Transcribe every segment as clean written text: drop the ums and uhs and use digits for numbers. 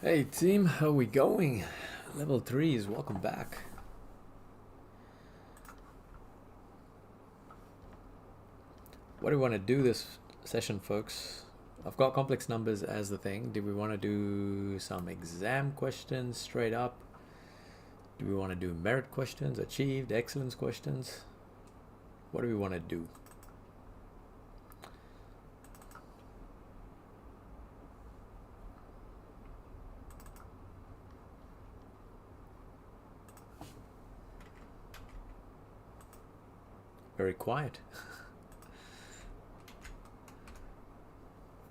Hey team, how we going? Level 3s, welcome back. What do we want to do this session, folks? I've got complex numbers as the thing. Do we want to do some exam questions straight up? Do we want to do merit questions, achieved, excellence questions? What do we want to do? Very quiet.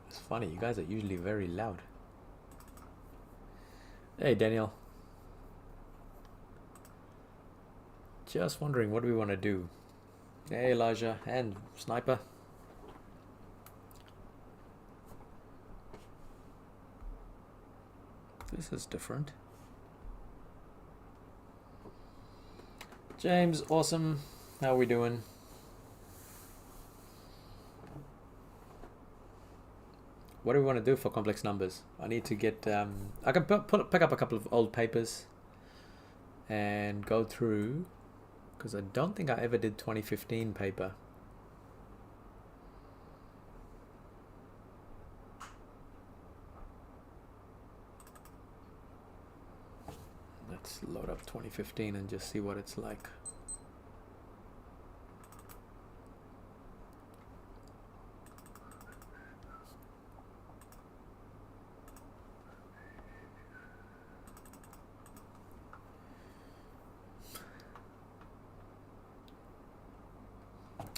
It's funny, you guys are usually very loud. Hey Daniel. Just wondering, what do we want to do? Hey Elijah and Sniper. This is different. James, awesome. How are we doing? What do we want to do for complex numbers? I need to get, I can pick up a couple of old papers and go through, because I don't think I ever did 2015 paper. Let's load up 2015 and just see what it's like.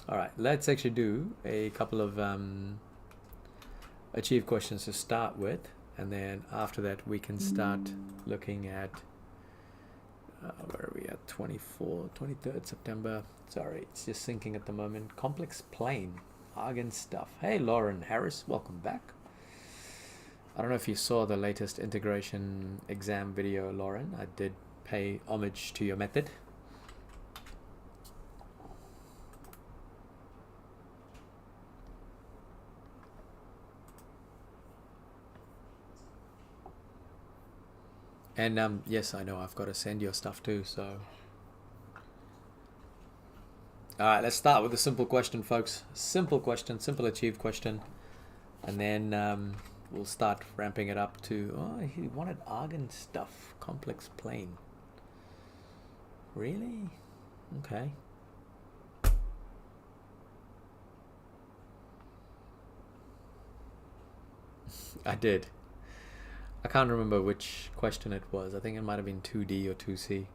All right, let's actually do a couple of achieve questions to start with, and then after that we can start looking at where are we at? 23rd September. Sorry, it's just syncing at the moment. Complex plane, Argon stuff. Hey Lauren Harris, welcome back. I don't know if you saw the latest integration exam video, Lauren. I did pay homage to your method. And yes, I know I've got to send your stuff too, so. All right, let's start with a simple question, folks. Simple question, simple achieved question. And then we'll start ramping it up to, oh, he wanted Argon stuff, complex plane. Really? Okay. I did. I can't remember which question it was. I think it might have been 2D or 2C.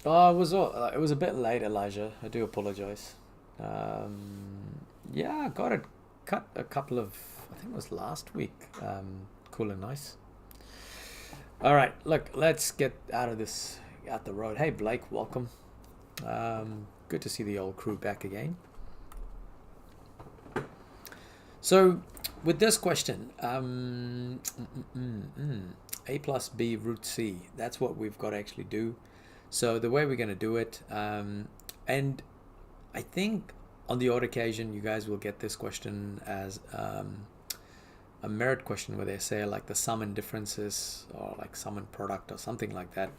Oh, it was a bit late, Elijah. I do apologize. Yeah, I got it cut a couple of, I think it was last week. Cool and nice. All right, look, let's get out the road. Hey Blake, welcome. Good to see the old crew back again. So with this question, a plus b root c, that's what we've got to actually do. So the way we're going to do it, and I think on the odd occasion you guys will get this question as a merit question where they say like the sum and differences or like sum and product or something like that.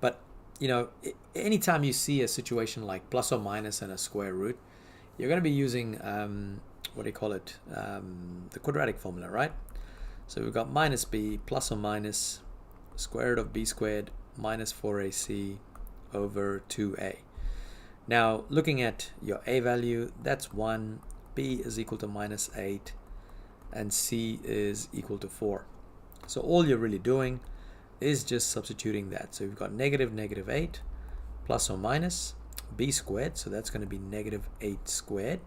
But you know, anytime you see a situation like plus or minus and a square root, you're going to be using what do you call it? The quadratic formula, right? So we've got minus b plus or minus square root of b squared minus 4ac over 2a. Now looking at your a value, that's 1, b is equal to minus 8, and c is equal to 4. So all you're really doing is just substituting that. So we've got negative 8 plus or minus b squared, so that's going to be negative 8 squared,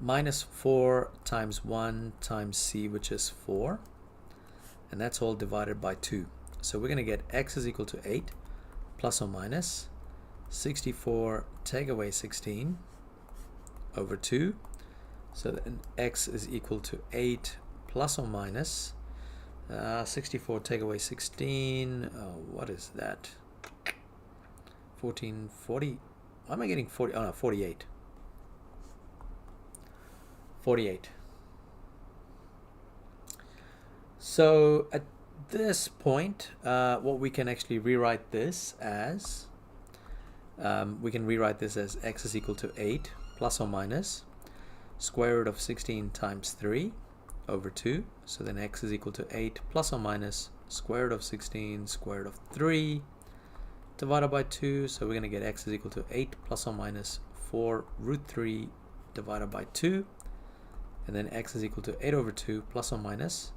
minus 4 times 1 times c, which is 4, and that's all divided by 2. So we're going to get x is equal to 8 plus or minus 64 take away 16 over 2. So then x is equal to 8 plus or minus 64 take away 16. What is that? 14, 40. Why am I getting 40? Oh no, 48. 48. So at this point, what we can actually rewrite this as, we can rewrite this as x is equal to 8 plus or minus square root of 16 times 3 over 2. So then x is equal to 8 plus or minus square root of 16 square root of 3 divided by 2. So we're going to get x is equal to 8 plus or minus 4 root 3 divided by 2. And then x is equal to 8 over 2 plus or minus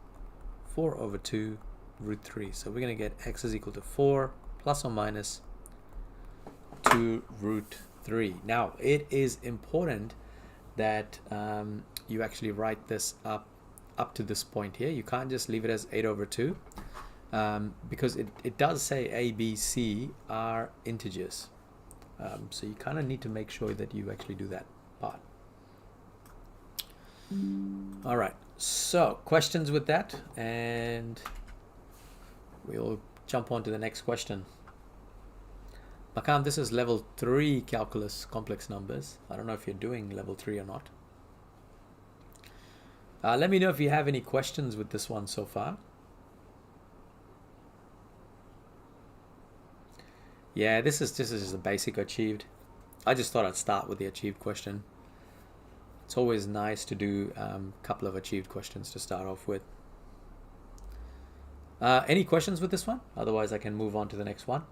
4 over 2 root 3. So we're going to get x is equal to 4 plus or minus 2 root 3. Now, it is important that you actually write this up to this point here. You can't just leave it as 8 over 2 because it does say a, b, c are integers. So you kind of need to make sure that you actually do that part. All right, so questions with that, and we'll jump on to the next question. Makam, this is level 3 calculus complex numbers. I don't know if you're doing level 3 or not. Let me know if you have any questions with this one so far. Yeah, this is just a basic achieved. I just thought I'd start with the achieved question. It's always nice to do a couple of achieved questions to start off with. Any questions with this one? Otherwise, I can move on to the next one.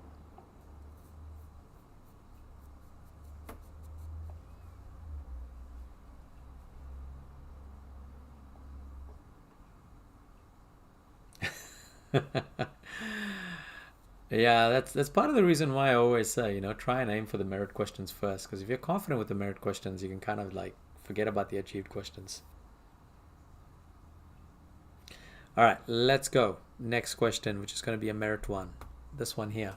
Yeah, that's part of the reason why I always say, try and aim for the merit questions first, because if you're confident with the merit questions, you can kind of like forget about the achieved questions. All right, let's go. Next question, which is going to be a merit one. This one here.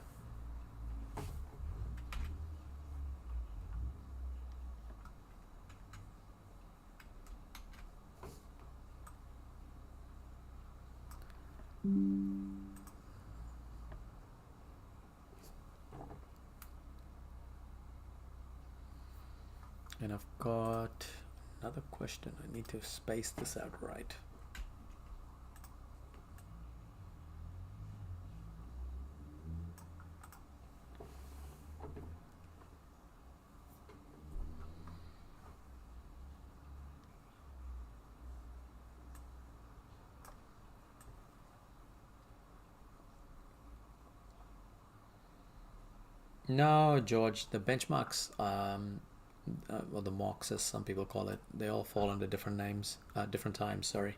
And I've got another question. I need to space this out right. No, George, the benchmarks, or the mocks as some people call it, they all fall under different names, different times, sorry.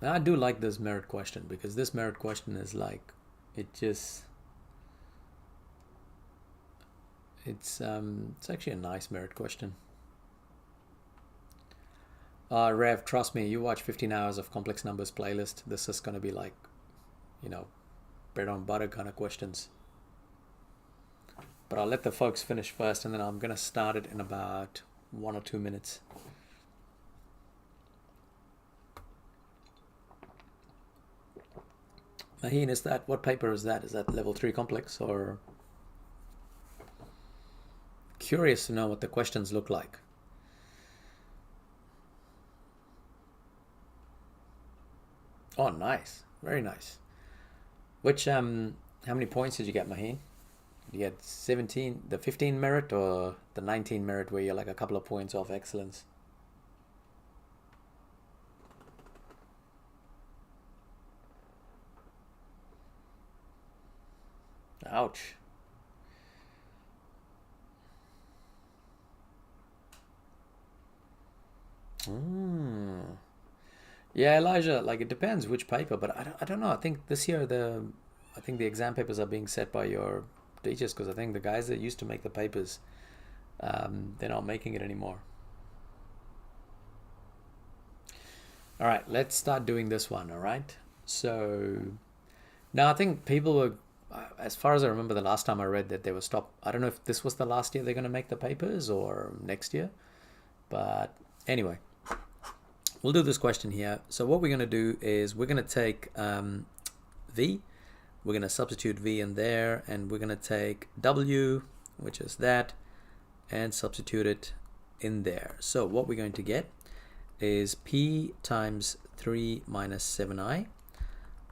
I do like this merit question, because this merit question is like, it's actually a nice merit question. Rev, trust me, you watch 15 hours of complex numbers playlist. This is going to be like, bread on butter kind of questions. But I'll let the folks finish first, and then I'm going to start it in about 1 or 2 minutes. Maheen, what paper is that? Is that level 3 complex, or? Curious to know what the questions look like. Oh, nice. Very nice. Which, how many points did you get, Maheen? Did you get 17, the 15 merit, or the 19 merit where you're like a couple of points off excellence? Ouch. Yeah, Elijah, like it depends which paper, but I don't know. I think this year I think the exam papers are being set by your teachers, because I think the guys that used to make the papers, they're not making it anymore. All right, let's start doing this one. All right. So now I think people as far as I remember, the last time I read that they were stopped. I don't know if this was the last year they're going to make the papers or next year. But anyway, we'll do this question here. So what we're going to do is we're going to take V. We're going to substitute V in there, and we're going to take W, which is that, and substitute it in there. So what we're going to get is P times 3 minus 7i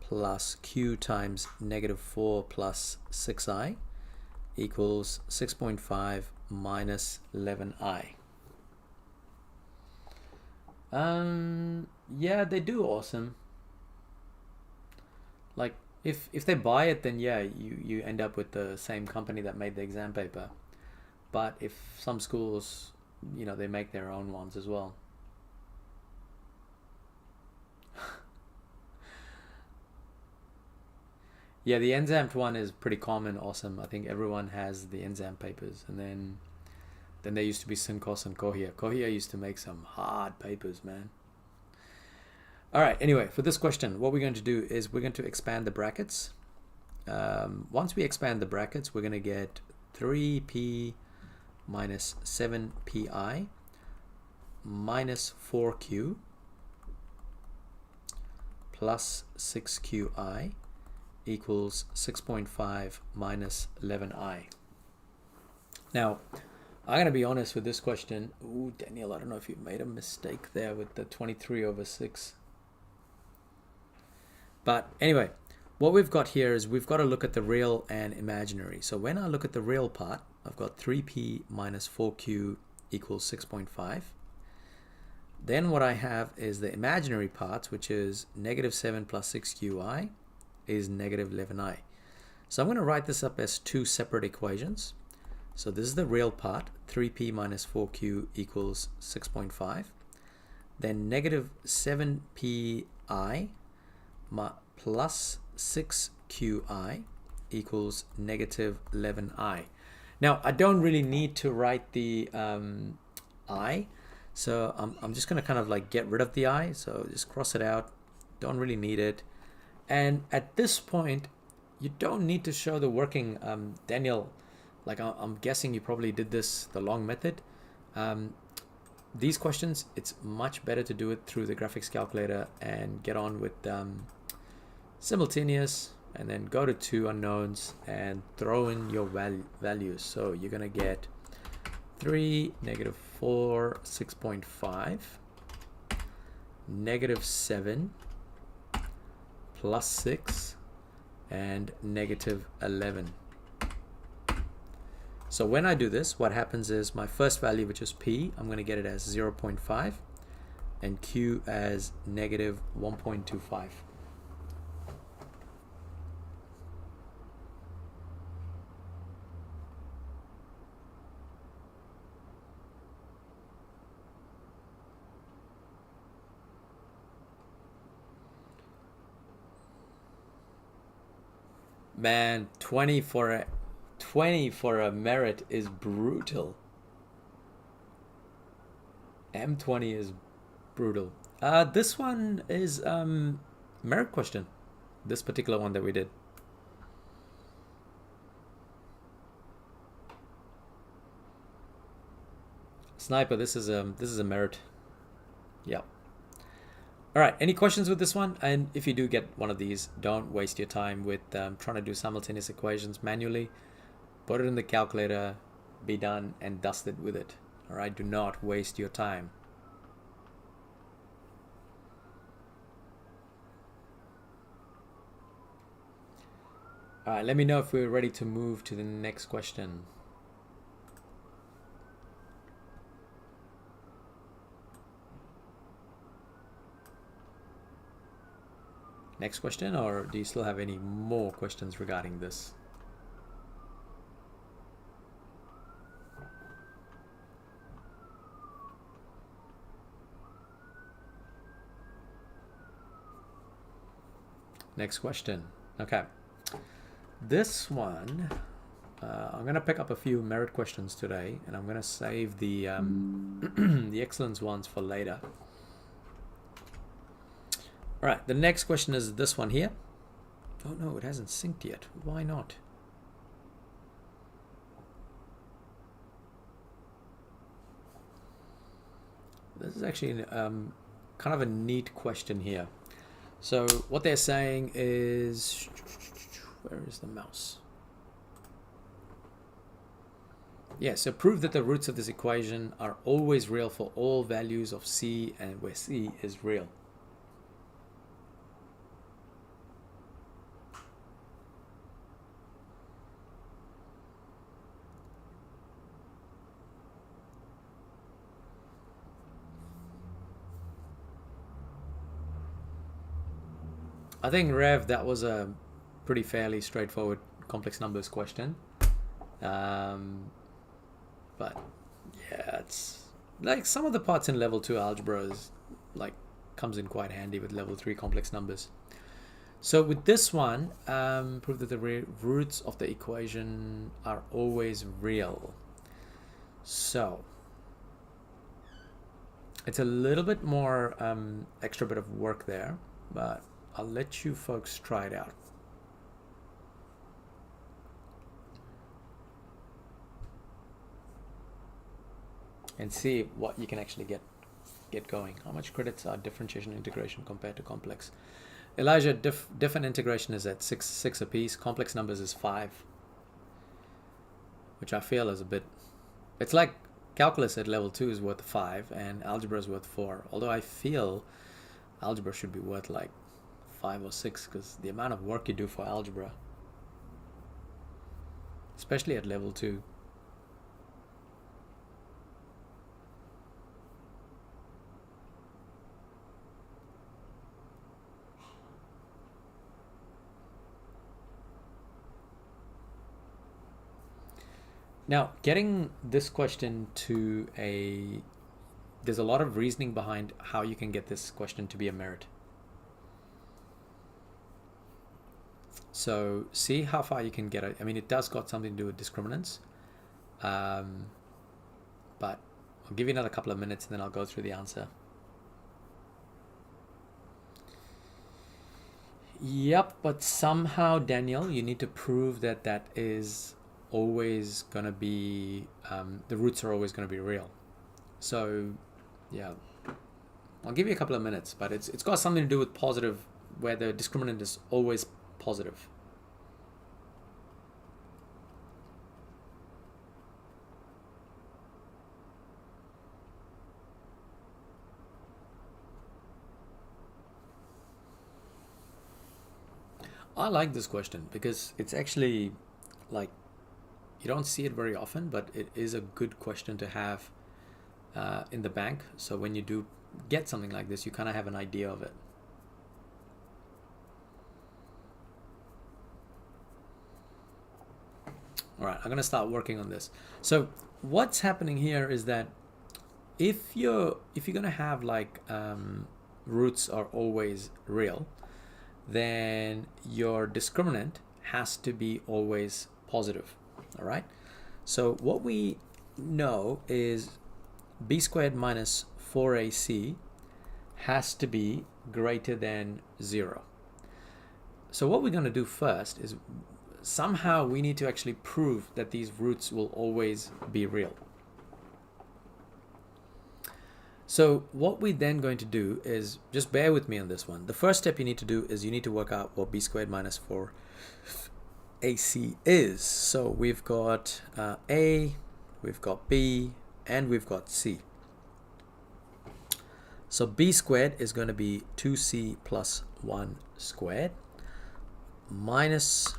plus Q times negative 4 plus 6i equals 6.5 minus 11i. Yeah, they do awesome. Like if they buy it, then yeah, you end up with the same company that made the exam paper. But if some schools, you know, they make their own ones as well. Yeah, the Nzamped one is pretty common, awesome. I think everyone has the Nzamp papers, and then there used to be Syncos and Cohere. Cohere used to make some hard papers, man. All right, anyway, for this question, what we're going to do is we're going to expand the brackets. Once we expand the brackets, we're going to get 3p minus 7pi minus 4q plus 6qi equals 6.5 minus 11i. Now, I'm going to be honest with this question. Ooh, Daniel, I don't know if you made a mistake there with the 23 over 6. But anyway, what we've got here is we've got to look at the real and imaginary. So when I look at the real part, I've got 3p minus 4q equals 6.5. Then what I have is the imaginary parts, which is negative 7 plus 6qi is negative 11i. So I'm going to write this up as two separate equations. So this is the real part, 3p minus 4q equals 6.5. Then negative 7pi plus 6qi equals negative 11i. Now, I don't really need to write the I, so I'm just going to kind of like get rid of the I, so just cross it out. Don't really need it. And at this point, you don't need to show the working, Daniel. Like I'm guessing you probably did this the long method. These questions, it's much better to do it through the graphics calculator and get on with simultaneous, and then go to two unknowns and throw in your values. So you're gonna get 3, negative 4, 6.5, negative 7, plus 6, and negative 11. So when I do this, what happens is my first value, which is P, I'm going to get it as 0.5 and Q as negative 1.25. Man, 20 for a merit is brutal. M20 is brutal. This one is merit question. This particular one that we did. Sniper, this is a merit. Yep. All right, any questions with this one? And if you do get one of these, don't waste your time with trying to do simultaneous equations manually. Put it in the calculator, be done and dusted with it. All right, do not waste your time. All right, let me know if we're ready to move to the next question. Next question, or do you still have any more questions regarding this? Next question. Okay. This one, I'm going to pick up a few merit questions today, and I'm going to save the the excellence ones for later. All right, the next question is this one here. Oh no, it hasn't synced yet. Why not? This is actually kind of a neat question here. So what they're saying is, where is the mouse? Yeah, so prove that the roots of this equation are always real for all values of c, and where c is real. I think, Rev, that was a pretty fairly straightforward complex numbers question. But yeah, it's like some of the parts in level 2 algebra is like comes in quite handy with level 3 complex numbers. So with this one, prove that the roots of the equation are always real. So it's a little bit more extra bit of work there, but I'll let you folks try it out. And see what you can actually get going. How much credits are differentiation and integration compared to complex? Elijah, diff and integration is at 6 apiece. Complex numbers is 5, which I feel is a bit. It's like calculus at level 2 is worth 5 and algebra is worth 4. Although I feel algebra should be worth like 5 or 6 because the amount of work you do for algebra, especially at level 2. Now, getting this question to there's a lot of reasoning behind how you can get this question to be a merit. So see how far you can get it. I mean, it does got something to do with discriminants. But I'll give you another couple of minutes and then I'll go through the answer. Yep, but somehow, Daniel, you need to prove that that is always going to be, the roots are always going to be real. So, yeah, I'll give you a couple of minutes, but it's got something to do with positive, where the discriminant is always positive. I like this question because it's actually like, you don't see it very often, but it is a good question to have in the bank. So when you do get something like this, you kind of have an idea of it. All right, I'm going to start working on this. So what's happening here is that if you're going to have like roots are always real, then your discriminant has to be always positive. All right, so what we know is b squared minus 4ac has to be greater than 0. So what we're going to do first is somehow we need to actually prove that these roots will always be real. So what we're then going to do is, just bear with me on this one. The first step you need to do is you need to work out what b squared minus 4ac is. So we've got a, we've got b, and we've got c. So b squared is going to be 2c plus 1 squared minus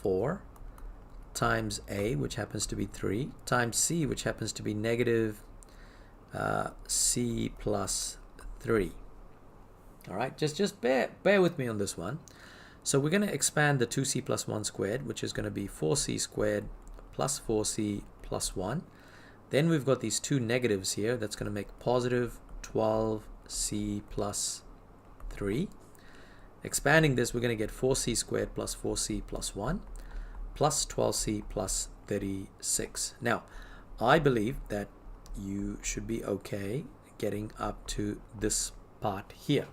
4 times a, which happens to be 3, times c, which happens to be negative c plus 3. All right, just bear with me on this one. So we're going to expand the 2c plus 1 squared, which is going to be 4c squared plus 4c plus 1. Then we've got these two negatives here. That's going to make positive 12c plus 3. Expanding this, we're going to get 4c squared plus 4c plus 1 plus 12c plus 36. Now, I believe that you should be okay getting up to this part here.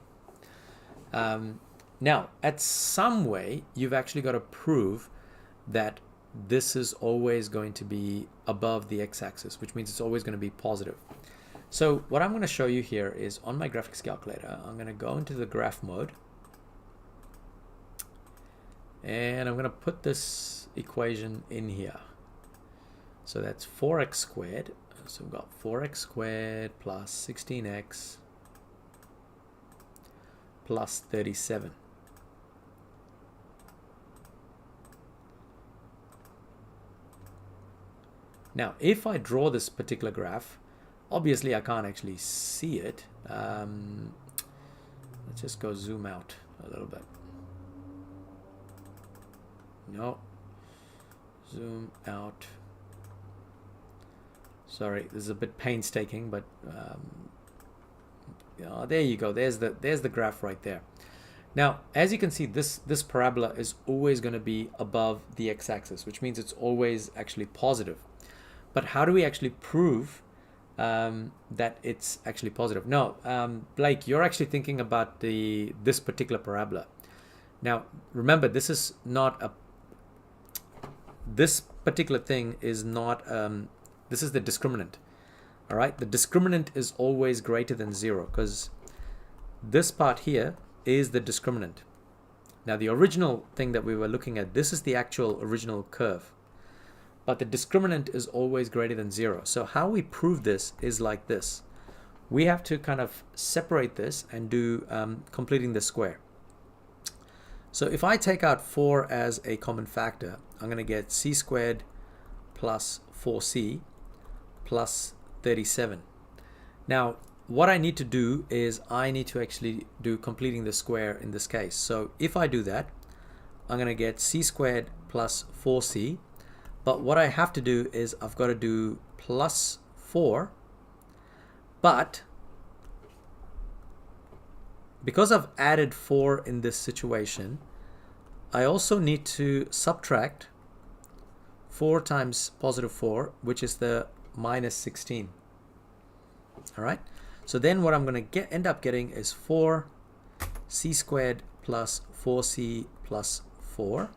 Now, at some way, you've actually got to prove that this is always going to be above the x-axis, which means it's always going to be positive. So what I'm going to show you here is on my graphics calculator, I'm going to go into the graph mode, and I'm going to put this equation in here. So that's 4x squared. So we've got 4x squared plus 16x plus 37. Now, if I draw this particular graph, obviously I can't actually see it. Let's just go zoom out a little bit. No, zoom out. Sorry, this is a bit painstaking, but there you go. There's the graph right there. Now, as you can see, this parabola is always going to be above the x-axis, which means it's always actually positive. But how do we actually prove that it's actually positive? No, Blake, you're actually thinking about this particular parabola. Now, remember, this is not a. This particular thing is not. This is the discriminant. All right, the discriminant is always greater than 0 because this part here is the discriminant. Now, the original thing that we were looking at, this is the actual original curve. But the discriminant is always greater than 0. So how we prove this is like this. We have to kind of separate this and do completing the square. So if I take out 4 as a common factor, I'm going to get c squared plus 4c plus 37. Now, what I need to do is I need to actually do completing the square in this case. So if I do that, I'm going to get c squared plus 4c. But what I have to do is I've got to do plus 4, but because I've added 4 in this situation, I also need to subtract 4 times positive 4, which is the minus 16. All right. So then what I'm going to end up getting is 4c squared plus 4c plus 4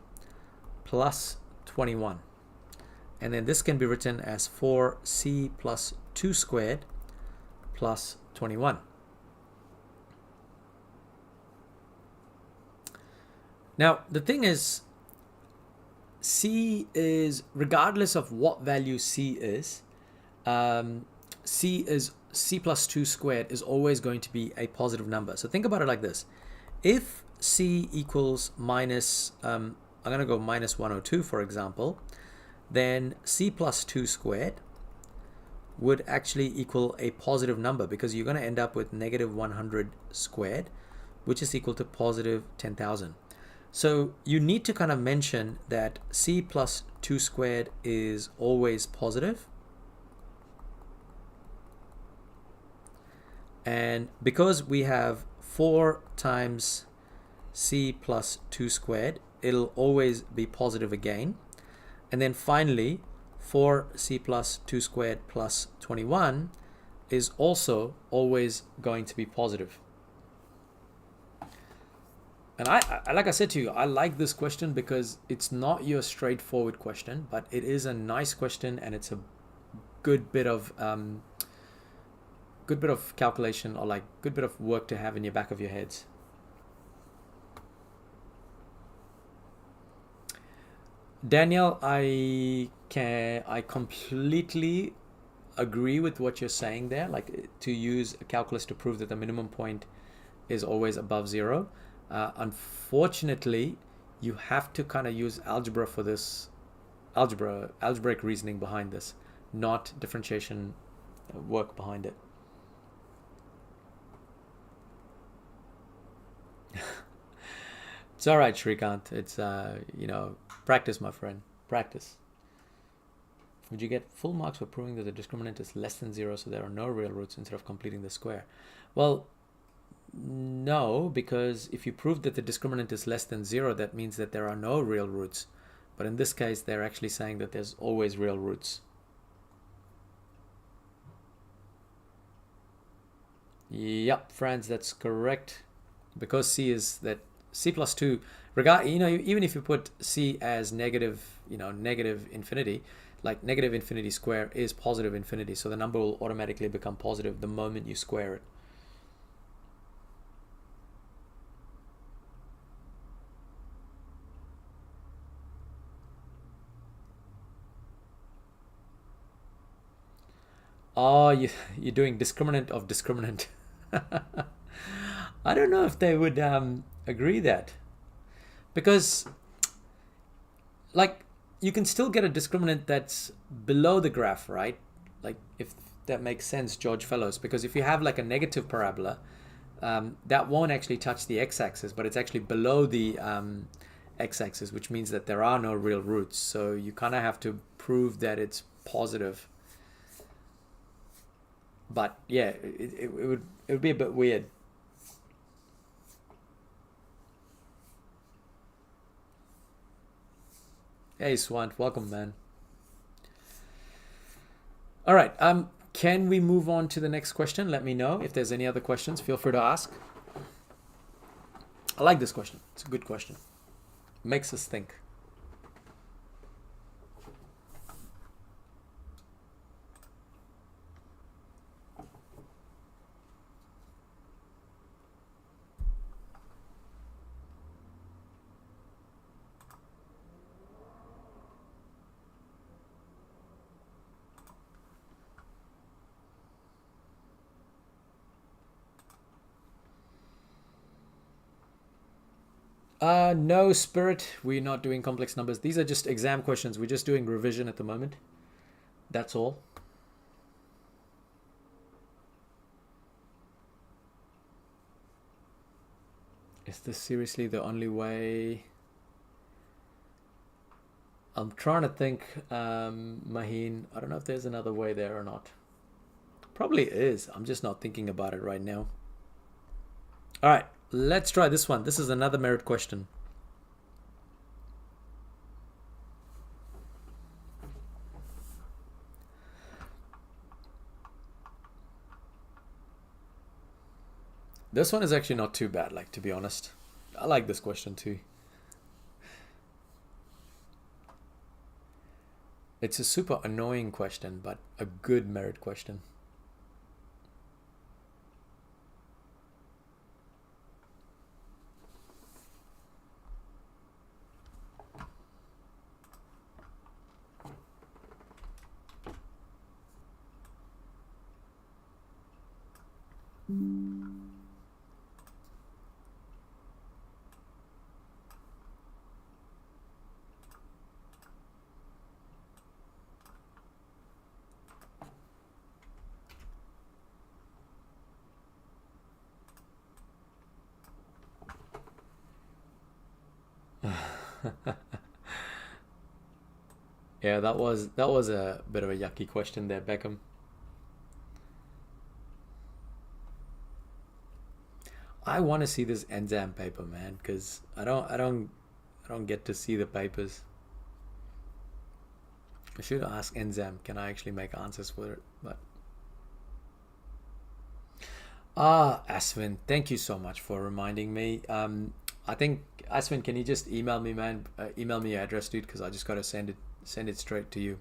plus 21. And then this can be written as 4c plus 2 squared plus 21. Now, the thing is, c is, regardless of what value c is c plus 2 squared is always going to be a positive number. So think about it like this. If c equals minus, I'm going to go minus 102, for example, then c plus 2 squared would actually equal a positive number because you're going to end up with negative 100 squared, which is equal to positive 10,000. So you need to kind of mention that c plus 2 squared is always positive. And because we have 4 times c plus 2 squared, it'll always be positive again. And then finally, 4c plus 2 squared plus 21 is also always going to be positive. And I like I said to you, I like this question because it's not your straightforward question, but it is a nice question and it's a good bit of calculation, or like good bit of work to have in your back of your heads. Daniel, I completely agree with what you're saying there, like to use a calculus to prove that the minimum point is always above 0. Unfortunately, you have to kind of use algebra for this, algebraic reasoning behind this, not differentiation work behind it. It's all right, Shrikant. It's practice, my friend. Practice. Would you get full marks for proving that the discriminant is less than 0, so there are no real roots instead of completing the square? Well, no, because if you prove that the discriminant is less than 0, that means that there are no real roots. But in this case, they're actually saying that there's always real roots. Yep, Franz, that's correct. Because C is that c plus 2, regard, even if you put c as negative, negative infinity, like negative infinity square is positive infinity, so the number will automatically become positive the moment you square it. Oh, you're doing discriminant of discriminant. I don't know if they would agree that, because like you can still get a discriminant that's below the graph, right? Like if that makes sense, George Fellows, because if you have like a negative parabola, that won't actually touch the x-axis, but it's actually below the x-axis, which means that there are no real roots. So you kind of have to prove that it's positive. But yeah, it would be a bit weird. Hey Swant, welcome man. All right, can we move on to the next question? Let me know if there's any other questions. Feel free to ask. I like this question. It's a good question. Makes us think. No, Spirit, we're not doing complex numbers. These are just exam questions. We're just doing revision at the moment. That's all. Is this seriously the only way? I'm trying to think, Maheen. I don't know if there's another way there or not. Probably is. I'm just not thinking about it right now. All right, let's try this one. This is another merit question. This one is actually not too bad, like, to be honest. I like this question too. It's a super annoying question, but a good merit question. Yeah, that was a bit of a yucky question there, Beckham. I want to see this exam paper, man, because I don't get to see the papers. I should ask Enzam, can I actually make answers for it? But Aswin, thank you so much for reminding me. I think Aswin, can you just email me, man? Email me your address, dude, because I just got to send it straight to you.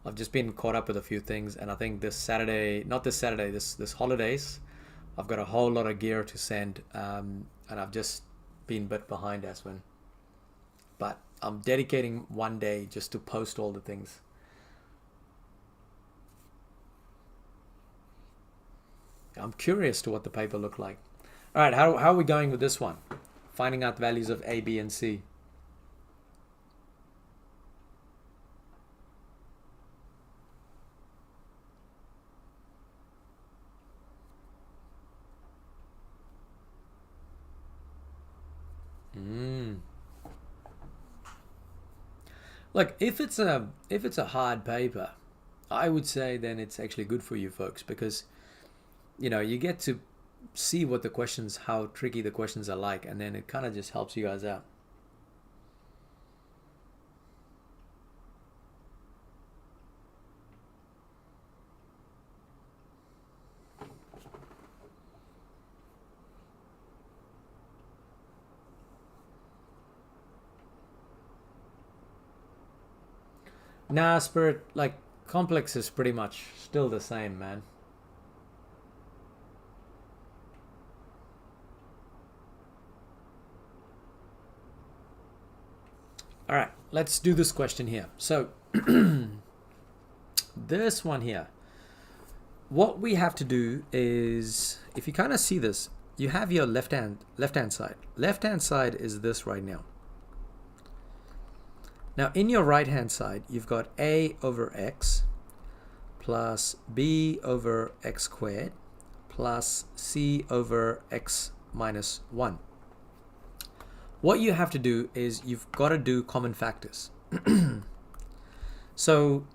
I've just been caught up with a few things, and I think this Saturday, not this Saturday, this holidays, I've got a whole lot of gear to send, and I've just been a bit behind, Aswin. But I'm dedicating one day just to post all the things. I'm curious to what the paper looked like. All right, how are we going with this one? Finding out values of A, B, and C. Mm. Like if it's a hard paper, I would say then it's actually good for you folks, because you get to see what the questions, how tricky the questions are like, and then it kind of just helps you guys out. Nah, Spirit, like complex is pretty much still the same, man. All right, let's do this question here. So this one here, what we have to do is, if you kind of see this, you have your left hand side. Left hand side is this right now. Now in your right hand side, you've got a over x plus b over x squared plus c over x minus 1. What you have to do is you've got to do common factors. So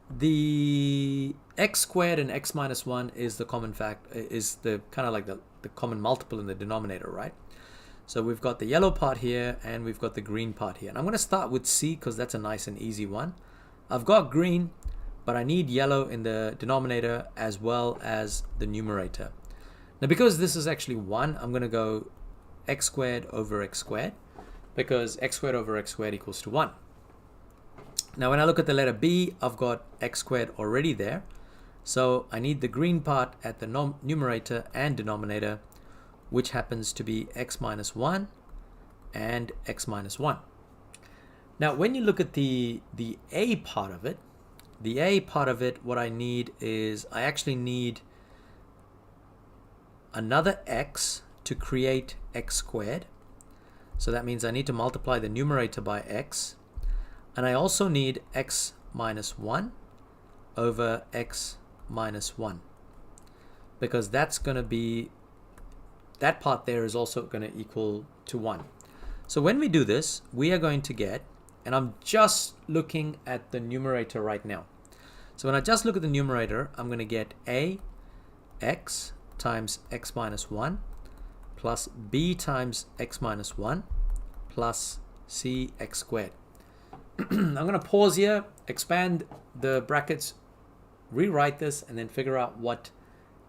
the x squared and x minus 1 is the common is the kind of like the common multiple in the denominator, right? So we've got the yellow part here and we've got the green part here. And I'm going to start with C because that's a nice and easy one. I've got green, but I need yellow in the denominator as well as the numerator. Now because this is actually 1, I'm going to go x squared over x squared because x squared over x squared equals to 1. Now when I look at the letter B, I've got x squared already there. So I need the green part at the numerator and denominator, which happens to be x minus 1 and x minus 1. Now when you look at the A part of it, what I need is I actually need another x to create x squared. So that means I need to multiply the numerator by x. And I also need x minus 1 over x minus 1. Because that's going to be, that part there is also going to equal to 1. So when we do this, we are going to get, and I'm just looking at the numerator right now. So when I just look at the numerator, I'm going to get a x times x minus 1 plus b times x minus 1 plus c x squared. I'm going to pause here, expand the brackets, rewrite this, and then figure out what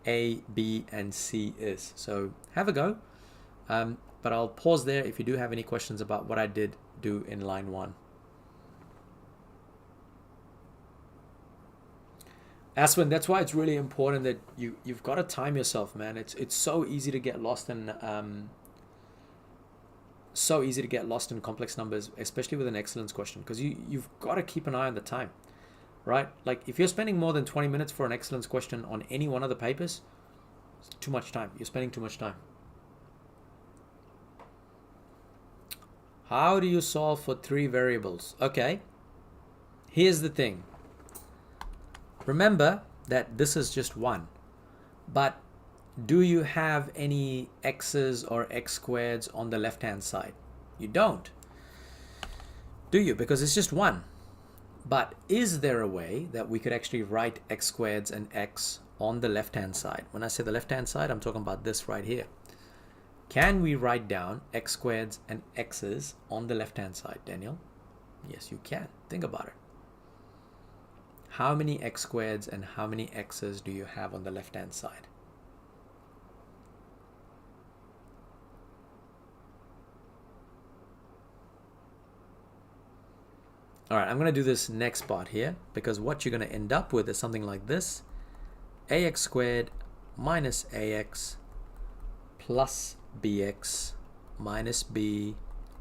A, B, and C is. So have a go, but I'll pause there if you do have any questions about what I did do in line 1. Aswin, that's why it's really important that you've got to time yourself, man. It's so easy to get lost in complex numbers, especially with an excellence question, because you've got to keep an eye on the time, right? Like if you're spending more than 20 minutes for an excellence question on any one of the papers, it's too much time. You're spending too much time. How do you solve for 3 variables? Okay, here's the thing. Remember that this is just 1, but do you have any x's or x squareds on the left hand side? You don't, do you? Because it's just 1. But is there a way that we could actually write x squareds and x on the left hand side? When I say the left hand side, I'm talking about this right here. Can we write down x squareds and x's on the left hand side, Daniel? Yes, you can. Think about it. How many x squareds and how many x's do you have on the left hand side? All right, I'm going to do this next part here because what you're going to end up with is something like this. Ax squared minus ax plus bx minus b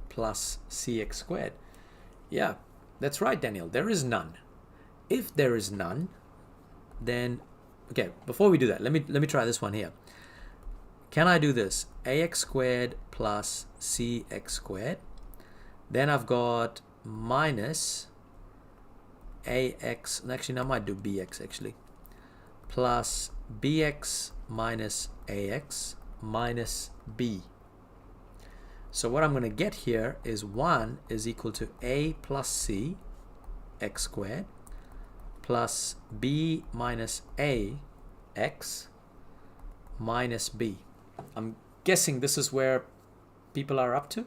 plus cx squared. Yeah, that's right, Daniel. There is none. If there is none, then, okay, before we do that, let me try this one here. Can I do this? Ax squared plus cx squared. Then I've got minus ax, actually I might do bx actually, plus bx minus ax minus b. So what I'm going to get here is 1 is equal to a plus c x squared plus b minus a x minus b. I'm guessing this is where people are up to.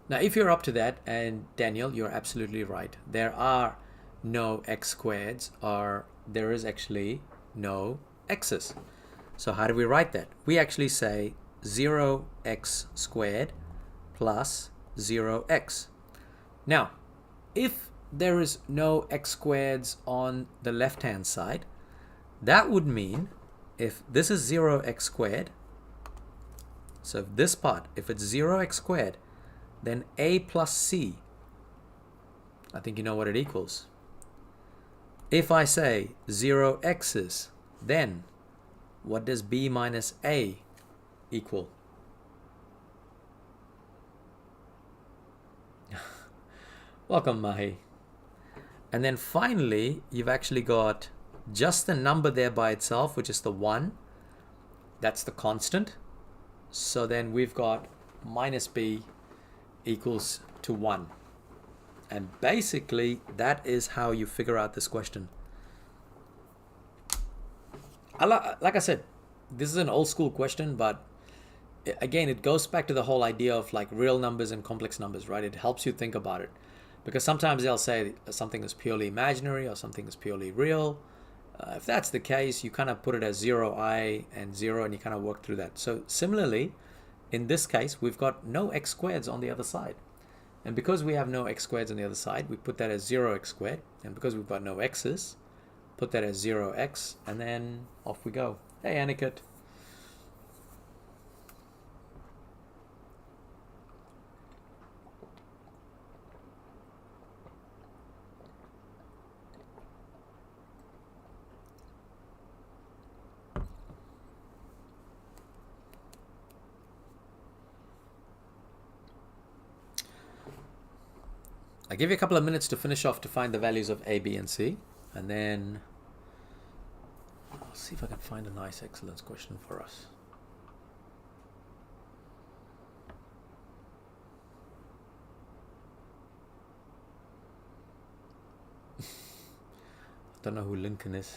Now, if you're up to that, and Daniel, you're absolutely right. There are no x squareds, or there is actually no x's. So how do we write that? We actually say 0x squared plus 0x. Now, if there is no x squareds on the left-hand side, that would mean if this is 0x squared, so if this part, if it's 0x squared, then a plus c, I think you know what it equals. If I say 0x's, then what does b minus a equal? Welcome, Mahi. And then finally, you've actually got just the number there by itself, which is the 1. That's the constant. So then we've got minus b equals to 1. And basically, that is how you figure out this question. Like I said, this is an old school question, but again, it goes back to the whole idea of like real numbers and complex numbers, right? It helps you think about it. Because sometimes they'll say something is purely imaginary or something is purely real. If that's the case, you kind of put it as 0i and 0 and you kind of work through that. So similarly, in this case, we've got no x squareds on the other side. And because we have no x squareds on the other side, we put that as 0x squared. And because we've got no x's, put that as 0x, and then off we go. Hey, Aniket. I give you a couple of minutes to finish off to find the values of a, b, and c, and then I'll see if I can find a nice excellence question for us. I don't know who Lincoln is.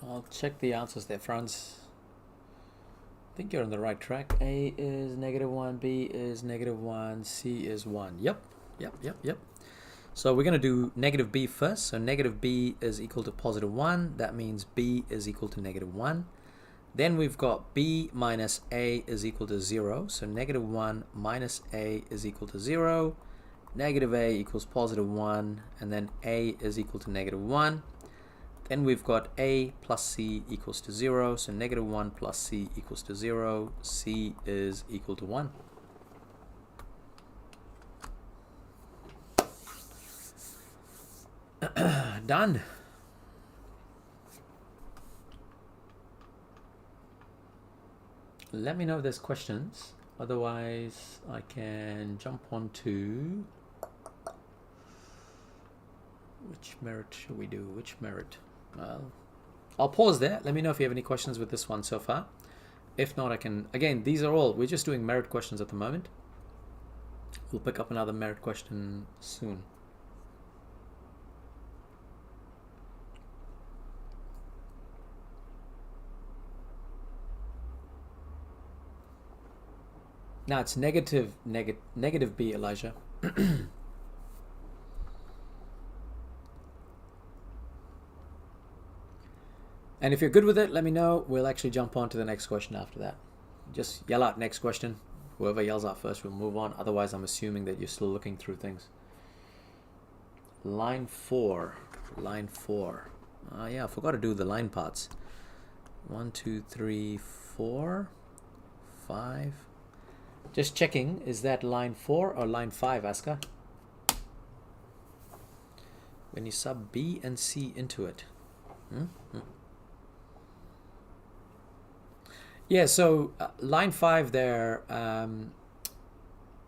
I'll check the answers there, Franz. I think you're on the right track. A is -1, B is -1, C is 1. Yep. So we're going to do negative b first. So negative b is equal to +1. That means b is equal to -1. Then we've got b minus a is equal to 0. So -1 minus a is equal to 0. Negative a equals +1. And then a is equal to -1. Then we've got a plus c equals to 0. So -1 plus c equals to 0. C is equal to 1. Done. Let me know if there's questions. Otherwise, I can jump on to... Which merit should we do? Which merit? Well, I'll pause there. Let me know if you have any questions with this one so far. If not, I can... Again, these are all... We're just doing merit questions at the moment. We'll pick up another merit question soon. Now it's negative b, Elijah. And if you're good with it, let me know. We'll actually jump on to the next question after that. Just yell out next question. Whoever yells out first, we'll move on. Otherwise, I'm assuming that you're still looking through things. Line 4. Line 4. Yeah, I forgot to do the line parts. 1, 2, 3, 4, 5. Just checking, is that line 4 or line 5, Aska? When you sub B and C into it. Yeah, so line 5 there,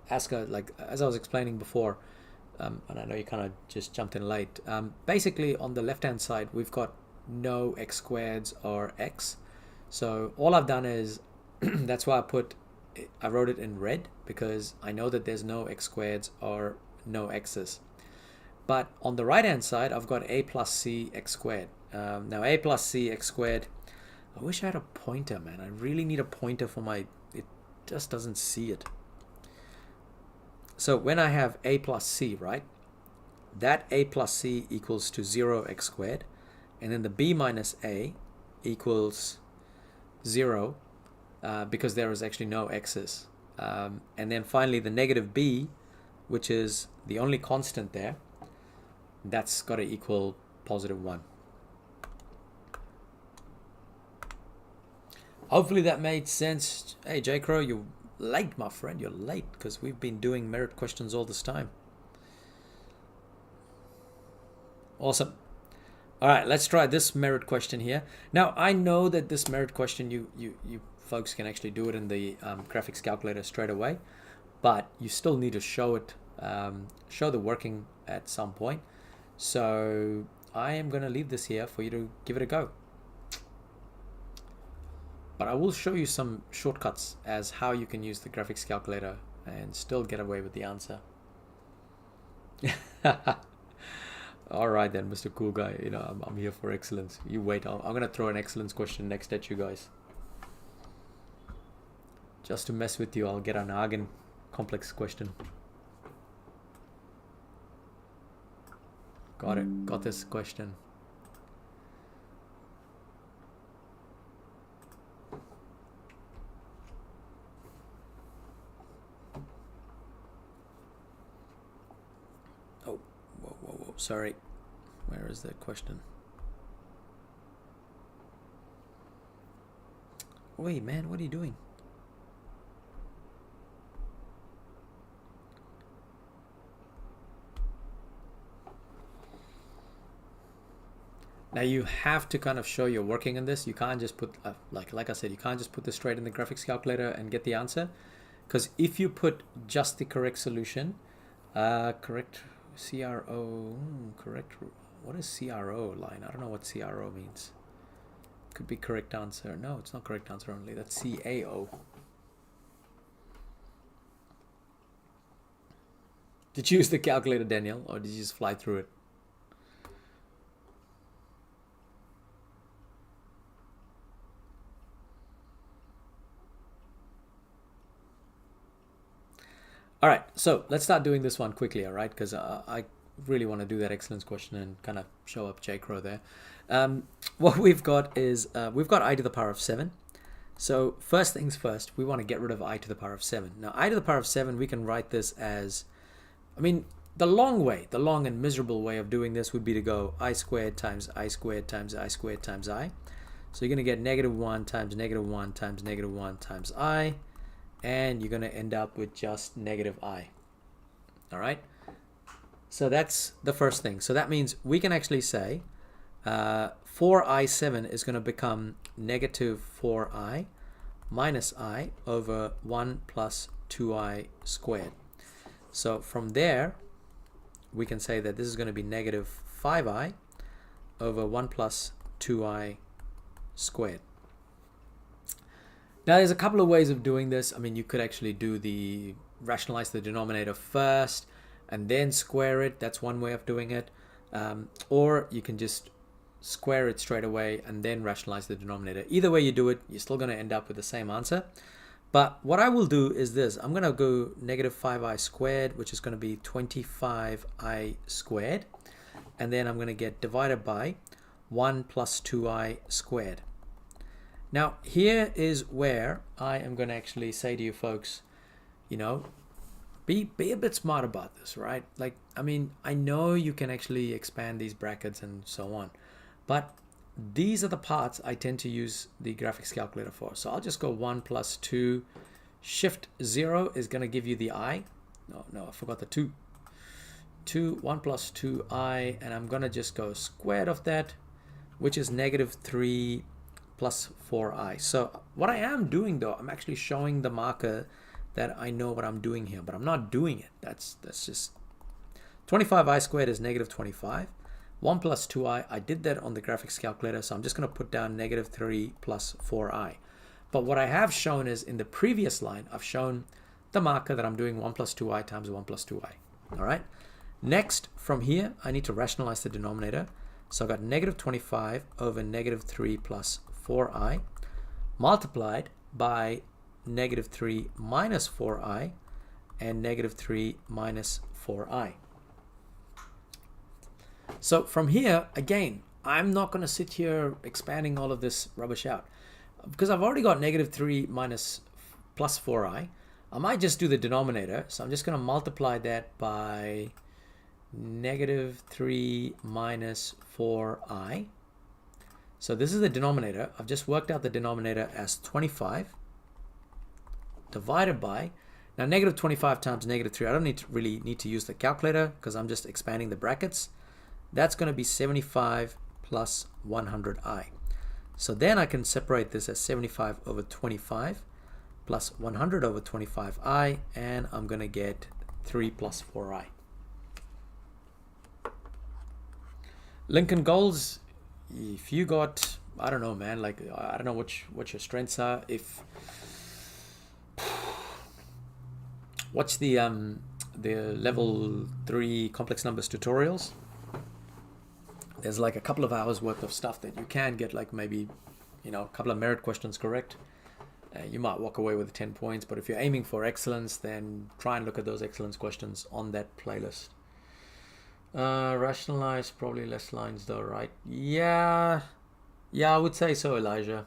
Aska, like as I was explaining before, and I know you kind of just jumped in late. Basically, on the left-hand side, we've got no x squareds or x. So all I've done is, that's why I wrote it in red, because I know that there's no x squareds or no x's. But on the right-hand side, I've got a plus c x squared. Now a plus c x squared, I wish I had a pointer, man. I really need a pointer for it just doesn't see it. So when I have a plus c, right, that a plus c equals to 0 x squared, and then the b minus a equals 0 because there is actually no x's. And then finally the negative b, which is the only constant there, that's got to equal positive 1. Hopefully that made sense. Hey, J. Crow, you're late, my friend. You're late because we've been doing merit questions all this time. Awesome. All right, let's try this merit question here. Now, I know that this merit question, you folks can actually do it in the graphics calculator straight away, but you still need to show it, show the working at some point. So I am going to leave this here for you to give it a go. But I will show you some shortcuts as how you can use the graphics calculator and still get away with the answer. All right then, Mr. Cool Guy. You know, I'm here for excellence. You wait. I'm going to throw an excellence question next at you guys. Just to mess with you, I'll get an Argon complex question. Got it. Got this question. Oh, whoa. Sorry. Where is that question? Wait, man, what are you doing? Now you have to kind of show you're working on this. You can't just put, like I said, you can't just put this straight in the graphics calculator and get the answer. Because if you put just the correct solution, correct CRO, correct, what is CRO line? I don't know what CRO means. Could be correct answer. No, it's not correct answer only. That's CAO. Did you use the calculator, Daniel, or did you just fly through it? All right, so let's start doing this one quickly, all right? Because I really want to do that excellence question and kind of show up J. Crow there. What we've got is, we've got I to the power of 7. So first things first, we want to get rid of I to the power of 7. Now, I to the power of 7, we can write this as, I mean, the long and miserable way of doing this would be to go I squared times I squared times I squared times I. So you're going to get -1 times -1 times -1 times I. And you're going to end up with just -I. All right? So that's the first thing. So that means we can actually say 4i7 is going to become -4i minus I over 1 plus 2i squared. So from there, we can say that this is going to be -5i over 1 plus 2i squared. Now, there's a couple of ways of doing this. I mean, you could actually rationalize the denominator first and then square it. That's one way of doing it. Or you can just square it straight away and then rationalize the denominator. Either way you do it, you're still going to end up with the same answer. But what I will do is this. I'm going to go -5i squared, which is going to be 25i squared. And then I'm going to get divided by 1 plus 2i squared. Now, here is where I am going to actually say to you folks, you know, be a bit smart about this, right? Like, I mean, I know you can actually expand these brackets and so on, but these are the parts I tend to use the graphics calculator for. So I'll just go 1 plus 2, shift 0 is going to give you the I. No, I forgot the 2. 1 plus 2i, and I'm going to just go squared of that, which is -3 plus 4i. So what I am doing though, I'm actually showing the marker that I know what I'm doing here, but I'm not doing it. That's just 25i squared is negative 25. 1 plus 2i, I did that on the graphics calculator, so I'm just going to put down negative 3 plus 4i. But what I have shown is in the previous line, I've shown the marker that I'm doing 1 plus 2i times 1 plus 2i. All right. Next, from here, I need to rationalize the denominator. So I've got negative 25 over negative 3 plus 4i multiplied by negative 3 minus 4i and negative 3 minus 4i. So from here, again, I'm not going to sit here expanding all of this rubbish out because I've already got negative 3 minus plus 4i. I might just do the denominator. So I'm just going to multiply that by negative 3 minus 4i. So this is the denominator. I've just worked out the denominator as 25 divided by, now negative 25 times negative 3, I don't really need to use the calculator because I'm just expanding the brackets. That's going to be 75 plus 100i. So then I can separate this as 75 over 25 plus 100 over 25i, and I'm going to get 3 plus 4i. Lincoln goals, if you got, I don't know, man, like I don't know what your strengths are. If watch the level 3 complex numbers tutorials. There's like a couple of hours worth of stuff that you can get, like maybe, you know, a couple of merit questions correct. You might walk away with 10 points, but if you're aiming for excellence, then try and look at those excellence questions on that playlist. Rationalize, probably less lines though, right? Yeah, I would say so, Elijah.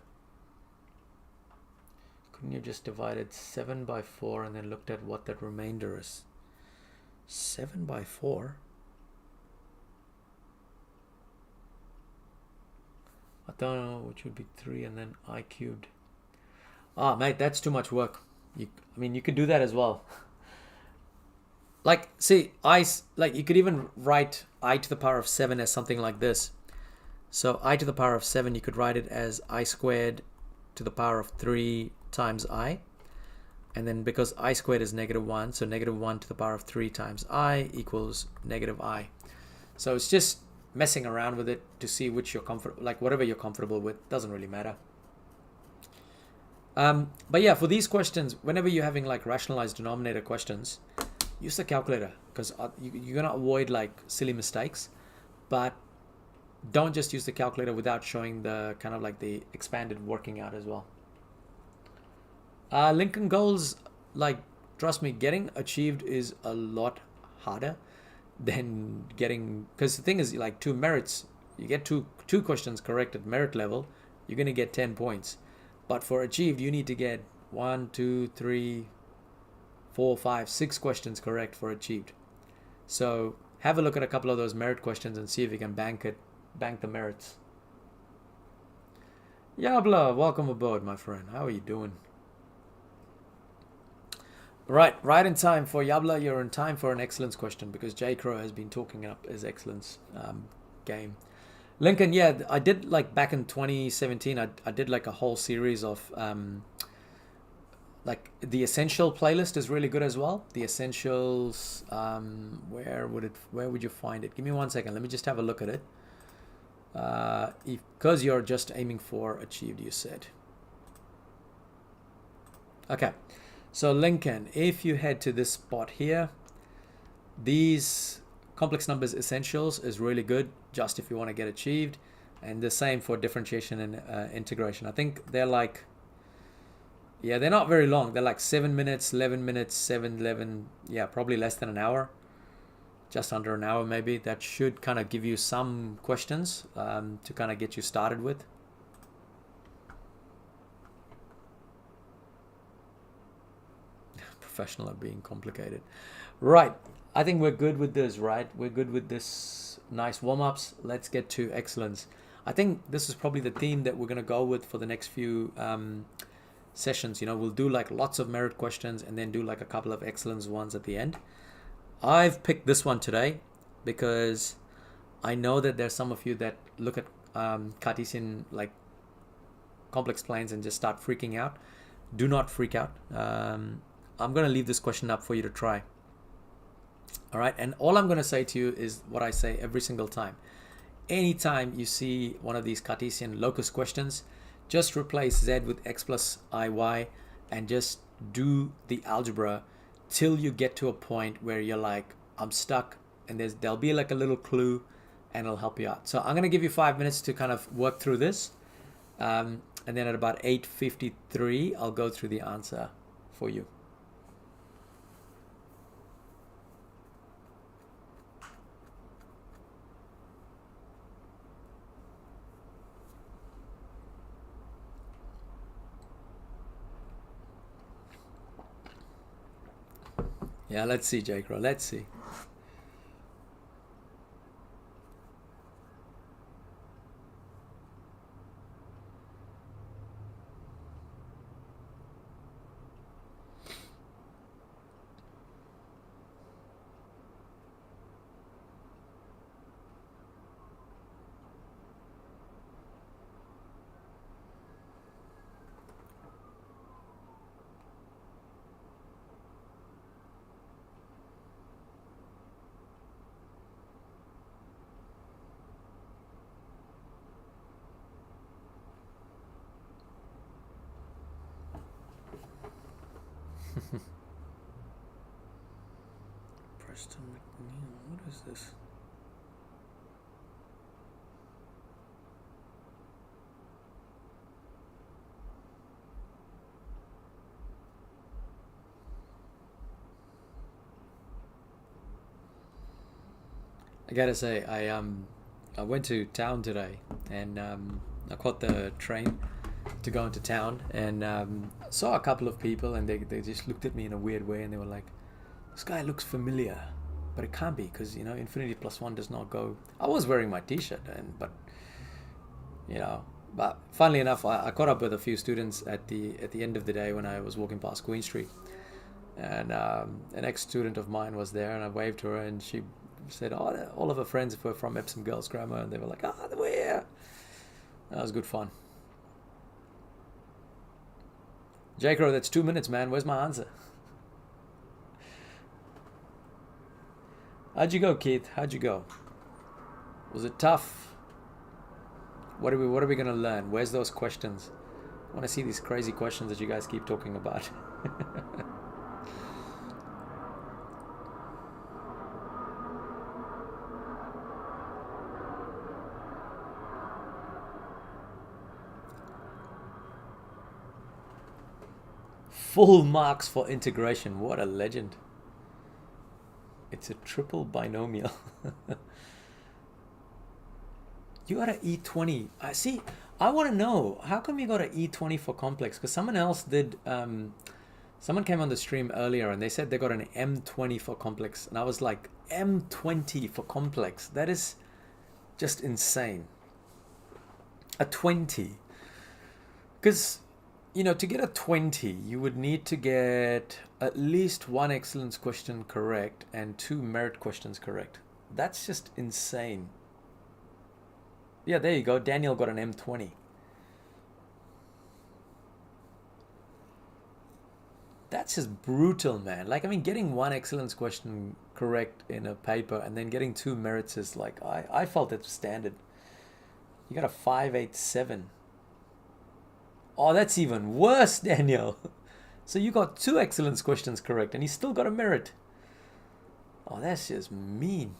Couldn't you just divided 7 by 4 and then looked at what that remainder is? 7 by 4? I don't know, which would be 3 and then I cubed. Ah, mate, that's too much work. I mean, you could do that as well. Like, see, you could even write I to the power of 7 as something like this. So I to the power of 7, you could write it as I squared to the power of 3 times I. And then because I squared is negative 1, so negative 1 to the power of 3 times I equals negative I. So it's just messing around with it to see which you're comfortable, like whatever you're comfortable with, doesn't really matter. But yeah, for these questions, whenever you're having like rationalized denominator questions, use the calculator because you're gonna avoid like silly mistakes, but don't just use the calculator without showing the kind of like the expanded working out as well. Lincoln goals, like, trust me, getting achieved is a lot harder than getting, because the thing is, like, 2 merits, you get two questions correct at merit level, you're going to get 10 points. But for achieved, you need to get 1, 2, 3, 4, 5, 6 questions correct for achieved. So have a look at a couple of those merit questions and see if you can bank the merits. Yabla, welcome aboard, my friend. How are you doing? Right in time for Yabla. You're in time for an excellence question because J Crow has been talking up his excellence game. Lincoln, yeah, I did like back in 2017. I did like a whole series of like the essential playlist is really good as well. The essentials, where would you find it? Give me 1 second. Let me just have a look at it. Because you're just aiming for achieved, you said. Okay. So Lincoln, if you head to this spot here, these complex numbers essentials is really good just if you want to get achieved, and the same for differentiation and integration. I think they're like, yeah, they're not very long. They're like 7 minutes, 11 minutes, 7, 11, yeah, probably less than an hour, just under an hour maybe. That should kind of give you some questions to kind of get you started with. Professional at being complicated. Right. I think we're good with this, right? We're good with this nice warm-ups. Let's get to excellence. I think this is probably the theme that we're going to go with for the next few sessions. You know, we'll do like lots of merit questions and then do like a couple of excellence ones at the end. I've picked this one today because I know that there's some of you that look at Cartesian like complex planes and just start freaking out. Do not freak out. I'm going to leave this question up for you to try. All right, and all I'm going to say to you is what I say every single time. Anytime you see one of these Cartesian locus questions, just replace z with x plus iy and just do the algebra till you get to a point where you're like, I'm stuck, and there'll be like a little clue and it'll help you out. So I'm going to give you 5 minutes to kind of work through this. And then at about 8:53, I'll go through the answer for you. Yeah, let's see, Jake. Let's see. Preston McNeil, what is this? I gotta say, I went to town today, and I caught the train to go into town, and saw a couple of people, and they just looked at me in a weird way, and they were like, this guy looks familiar, but it can't be, because Infinity Plus One does not go. I was wearing my t-shirt, but funnily enough, I caught up with a few students at the end of the day when I was walking past Queen Street, and an ex-student of mine was there, and I waved to her, and she said, oh, all of her friends were from Epsom Girls Grammar, and they were like, they were here. That was good fun. Jake Rowe, that's 2 minutes, man. Where's my answer? How'd you go, Keith? How'd you go? Was it tough? What are we gonna learn? Where's those questions? I want to see these crazy questions that you guys keep talking about. Full marks for integration. What a legend. It's a triple binomial. You got an E20. I see. I want to know, how come you got an E20 for complex? Because someone else did. Someone came on the stream earlier and they said they got an M20 for complex. And I was like, M20 for complex? That is just insane. A 20. Because, to get a 20, you would need to get at least one excellence question correct and 2 merit questions correct. That's just insane. Yeah, there you go. Daniel got an M20. That's just brutal, man. Getting one excellence question correct in a paper and then getting 2 merits is like, I felt it was standard. You got a 587. Oh, that's even worse, Daniel. So you got 2 excellence questions correct and you still got a merit. Oh, that's just mean.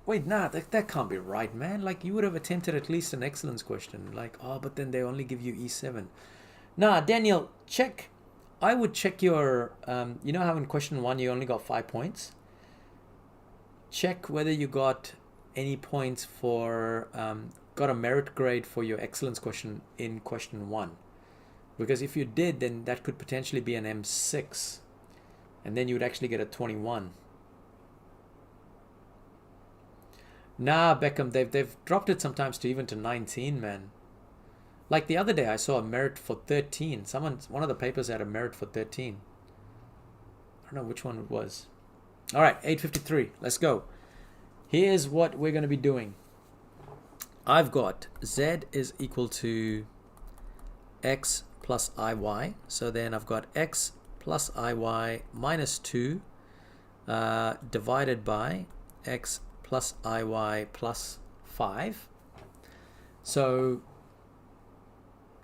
Wait, nah, that can't be right, man. You would have attempted at least an excellence question. But then they only give you E7. Nah, Daniel, check. I would check your, you know how in question 1 you only got 5 points? Check whether you got any points for, got a merit grade for your excellence question in question 1. Because if you did, then that could potentially be an M6. And then you would actually get a 21. Nah, Beckham, they've dropped it sometimes to even to 19, man. Like the other day, I saw a merit for 13. One of the papers had a merit for 13. I don't know which one it was. All right, 8:53. Let's go. Here's what we're going to be doing. I've got Z is equal to X plus IY. So then I've got X plus iy minus 2 divided by x plus iy plus 5. So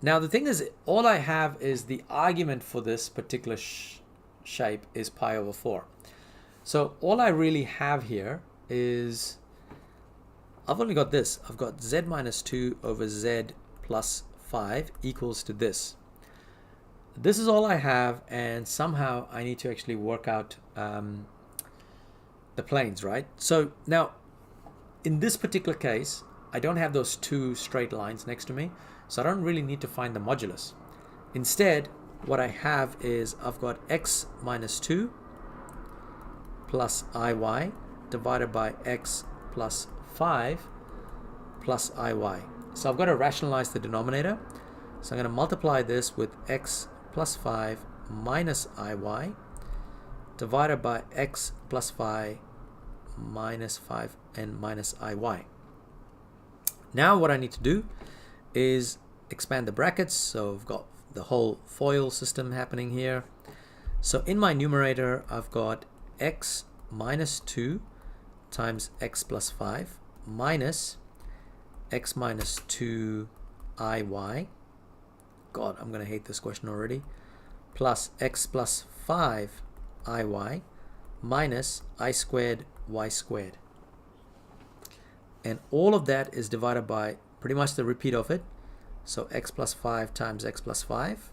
now the thing is, all I have is the argument for this particular shape is pi over 4. So all I really have here is, I've only got this. I've got z minus 2 over z plus 5 equals to this. This is all I have, and somehow I need to actually work out the planes, right? So now, in this particular case, I don't have those two straight lines next to me, so I don't really need to find the modulus. Instead, what I have is I've got x minus 2 plus iy divided by x plus 5 plus iy. So I've got to rationalize the denominator. So I'm going to multiply this with x plus 5 minus iy divided by x plus 5 minus 5 and minus iy. Now what I need to do is expand the brackets. So I've got the whole FOIL system happening here. So in my numerator, I've got x minus 2 times x plus 5 minus x minus 2 iy. God, I'm going to hate this question already. Plus x plus 5 iy minus I squared y squared. And all of that is divided by pretty much the repeat of it. So x plus 5 times x plus 5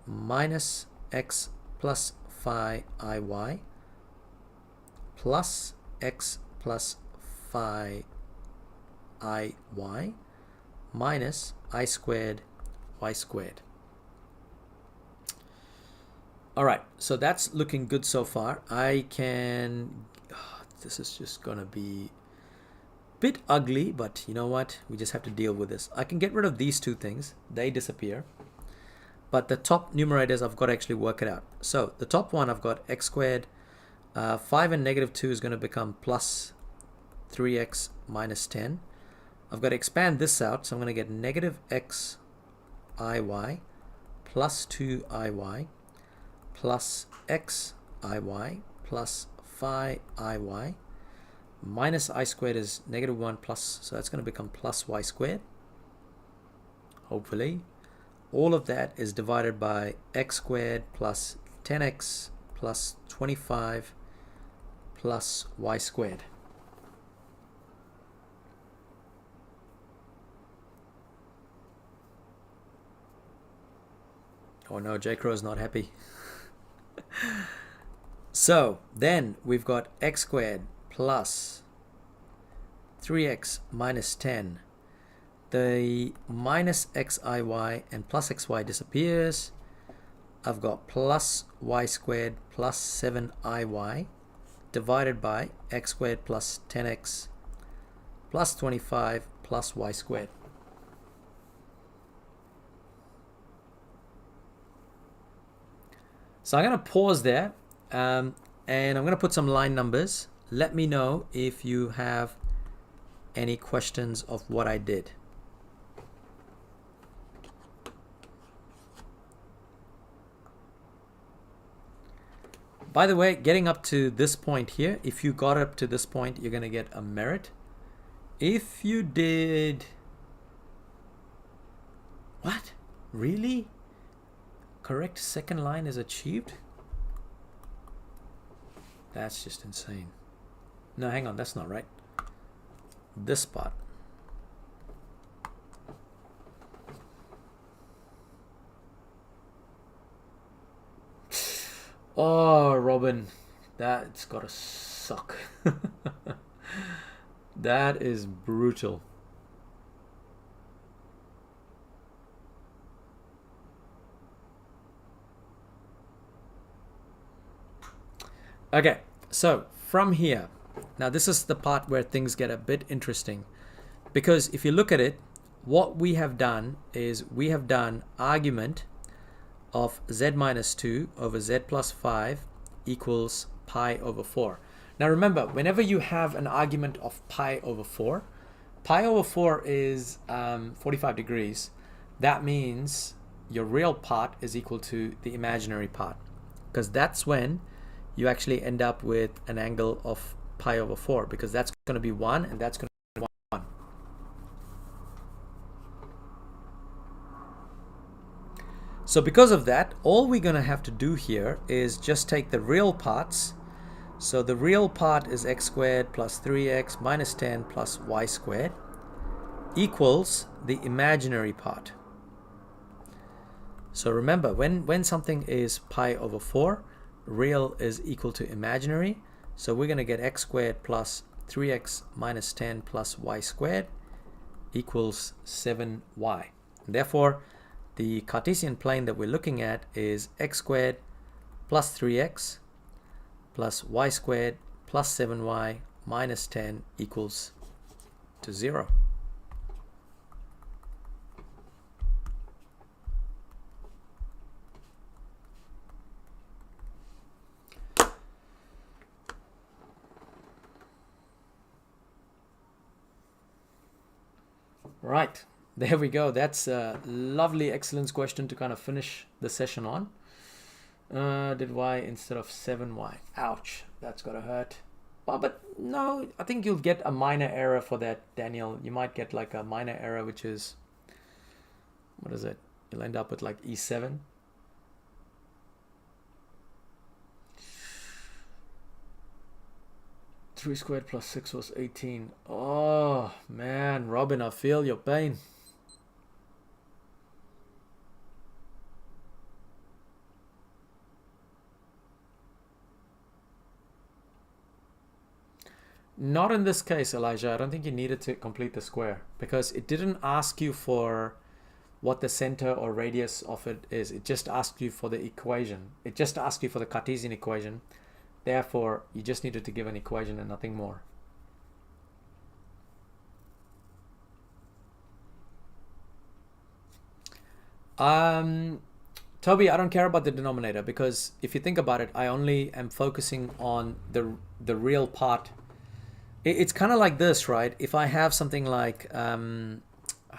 minus x plus 5 iy plus x plus 5 iy minus I squared y squared. Alright, so that's looking good so far. I can... this is just going to be a bit ugly, but you know what? We just have to deal with this. I can get rid of these two things. They disappear. But the top numerators, I've got to actually work it out. So the top one, I've got x squared. 5 and negative 2 is going to become plus 3x minus 10. I've got to expand this out, so I'm going to get negative x iy plus 2 iy plus x iy plus 5 iy minus I squared is negative 1 plus, so that's going to become plus y squared. Hopefully. All of that is divided by x squared plus 10x plus 25 plus y squared. Oh no, J Crow is not happy. So then we've got x squared plus 3x minus 10. The minus xiy and plus xy disappears. I've got plus y squared plus 7iy divided by x squared plus 10x plus 25 plus y squared. So I'm going to pause there and I'm going to put some line numbers. Let me know if you have any questions of what I did. By the way, getting up to this point here, if you got up to this point, you're going to get a merit. If you did... What? Really? Correct second line is achieved? That's just insane. No, hang on, that's not right. This part. Oh, Robin, that's gotta suck. That is brutal. Okay, so from here, now this is the part where things get a bit interesting, because if you look at it, what we have done is we have done argument of z minus 2 over z plus 5 equals pi over 4. Now remember, whenever you have an argument of pi over 4 is 45 degrees. That means your real part is equal to the imaginary part, because that's when you actually end up with an angle of pi over 4, because that's going to be 1 and that's going to be 1. So because of that, all we're going to have to do here is just take the real parts. So the real part is x squared plus 3x minus 10 plus y squared equals the imaginary part. So remember, when something is pi over 4, real is equal to imaginary. So we're going to get x squared plus 3x minus 10 plus y squared equals 7y. Therefore, the Cartesian plane that we're looking at is x squared plus 3x plus y squared plus 7y minus 10 equals to 0. Right, there we go. That's a lovely excellence question to kind of finish the session on. Did y instead of 7y. Ouch, that's gotta hurt. Well, but no, I think you'll get a minor error for that, Daniel. You might get like a minor error, which is, what is it? You'll end up with like E7. Three squared plus 6 was 18. Oh man, Robin, I feel your pain. Not in this case, Elijah. I don't think you needed to complete the square, because it didn't ask you for what the center or radius of it is. It just asked you for the equation. It just asked you for the Cartesian equation. Therefore, you just needed to give an equation and nothing more. Toby, I don't care about the denominator, because if you think about it, I only am focusing on the real part. It's kind of like this, right? If I have something like, how